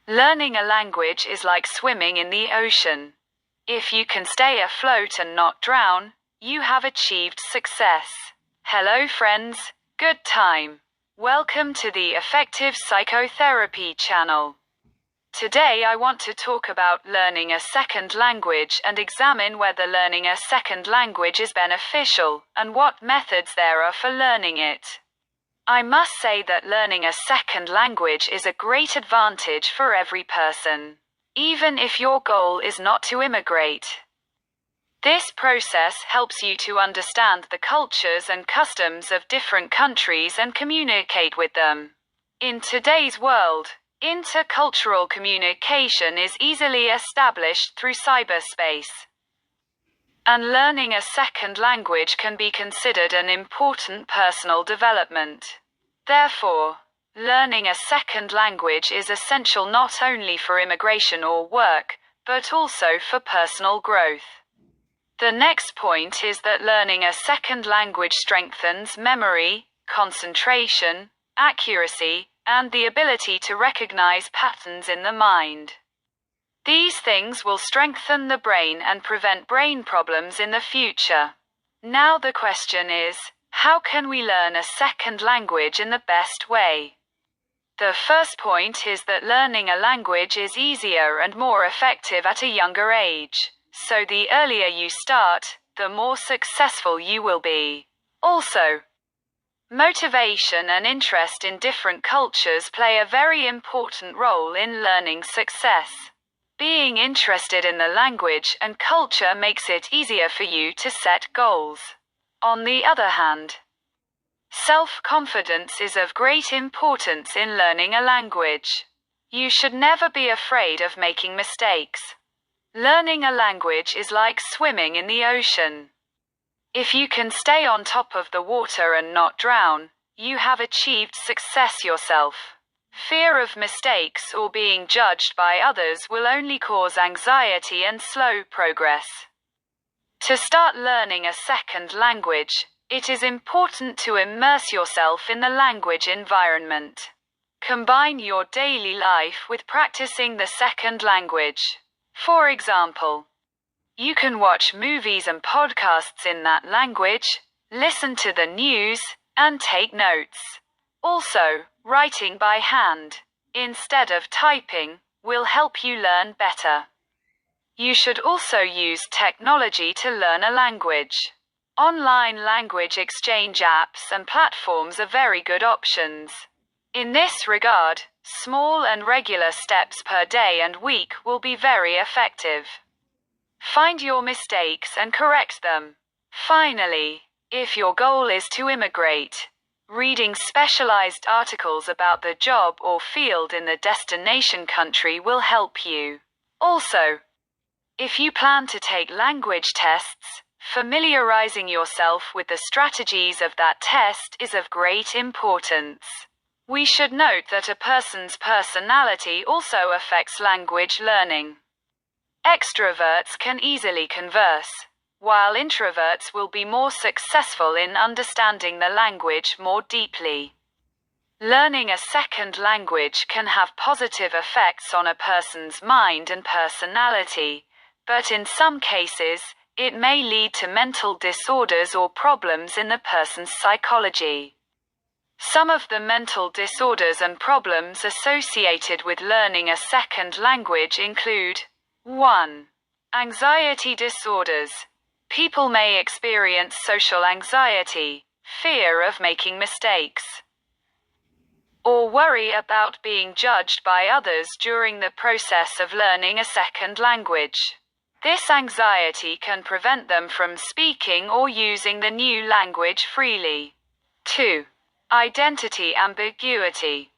Learning a language is like swimming in the ocean. If you can stay afloat and not drown, you have achieved success. Hello friends, good time. Welcome to the Effective Psychotherapy channel. Today I want to talk about learning a second language and examine whether learning a second language is beneficial and what methods there are for learning it. I must say that learning a second language is a great advantage for every person, even if your goal is not to immigrate. This process helps you to understand the cultures and customs of different countries and communicate with them. In today's world, intercultural communication is easily established through cyberspace. And learning a second language can be considered an important personal development. Therefore, learning a second language is essential not only for immigration or work, but also for personal growth. The next point is that learning a second language strengthens memory, concentration, accuracy, and the ability to recognize patterns in the mind. These things will strengthen the brain and prevent brain problems in the future. Now the question is, how can we learn a second language in the best way? The first point is that learning a language is easier and more effective at a younger age. So the earlier you start, the more successful you will be. Also, motivation and interest in different cultures play a very important role in learning success. Being interested in the language and culture makes it easier for you to set goals. On the other hand, self-confidence is of great importance in learning a language. You should never be afraid of making mistakes. Learning a language is like swimming in the ocean. If you can stay on top of the water and not drown, you have achieved success yourself. Fear of mistakes or being judged by others will only cause anxiety and slow progress. To start learning a second language, it is important to immerse yourself in the language environment. Combine your daily life with practicing the second language. For example, you can watch movies and podcasts in that language, listen to the news, and take notes. Also, writing by hand, instead of typing, will help you learn better. You should also use technology to learn a language. Online language exchange apps and platforms are very good options. In this regard, small and regular steps per day and week will be very effective. Find your mistakes and correct them. Finally, if your goal is to immigrate, reading specialized articles about the job or field in the destination country will help you. Also, if you plan to take language tests, familiarizing yourself with the strategies of that test is of great importance. We should note that a person's personality also affects language learning. Extroverts can easily converse, while introverts will be more successful in understanding the language more deeply. Learning a second language can have positive effects on a person's mind and personality, but in some cases, it may lead to mental disorders or problems in the person's psychology. Some of the mental disorders and problems associated with learning a second language include 1. Anxiety disorders. People may experience social anxiety, fear of making mistakes, or worry about being judged by others during the process of learning a second language. This anxiety can prevent them from speaking or using the new language freely. 2. Identity ambiguity.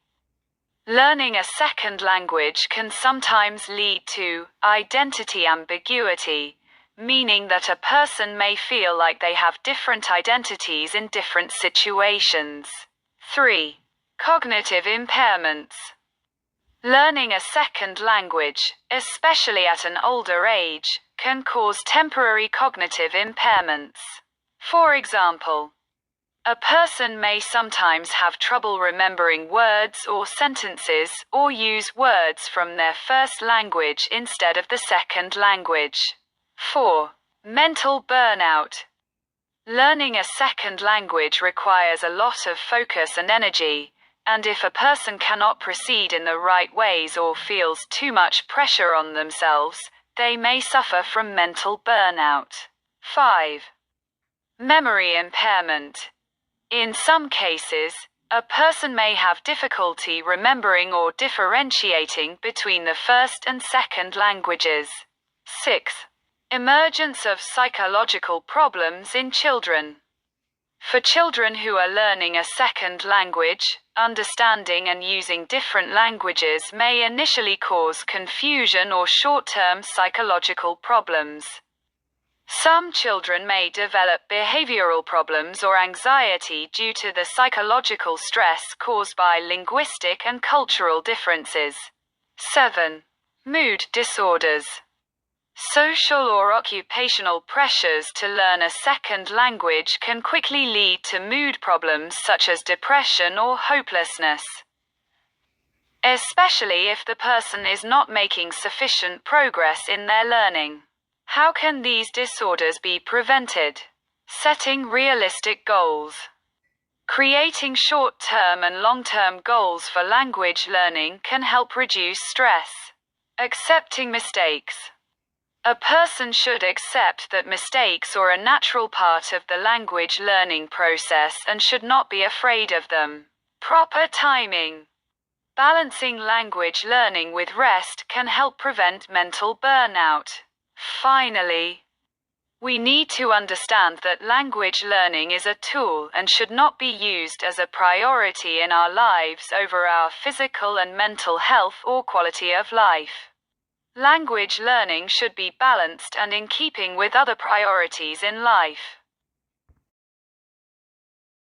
Learning a second language can sometimes lead to identity ambiguity, meaning that a person may feel like they have different identities in different situations. 3. Cognitive impairments. Learning a second language, especially at an older age, can cause temporary cognitive impairments. For example, A person may sometimes have trouble remembering words or sentences, or use words from their first language instead of the second language. 4. Mental burnout. Learning a second language requires a lot of focus and energy, and if a person cannot proceed in the right ways or feels too much pressure on themselves, they may suffer from mental burnout. 5. Memory impairment. In some cases, a person may have difficulty remembering or differentiating between the first and second languages. 6. Emergence of psychological problems in children. For children who are learning a second language, understanding and using different languages may initially cause confusion or short-term psychological problems. Some children may develop behavioral problems or anxiety due to the psychological stress caused by linguistic and cultural differences. 7. Mood disorders. Social or occupational pressures to learn a second language can quickly lead to mood problems such as depression or hopelessness, especially if the person is not making sufficient progress in their learning. How can these disorders be prevented? Setting realistic goals. Creating short-term and long-term goals for language learning can help reduce stress. Accepting mistakes. A person should accept that mistakes are a natural part of the language learning process and should not be afraid of them. Proper timing. Balancing language learning with rest can help prevent mental burnout. Finally, we need to understand that language learning is a tool and should not be used as a priority in our lives over our physical and mental health or quality of life. Language learning should be balanced and in keeping with other priorities in life.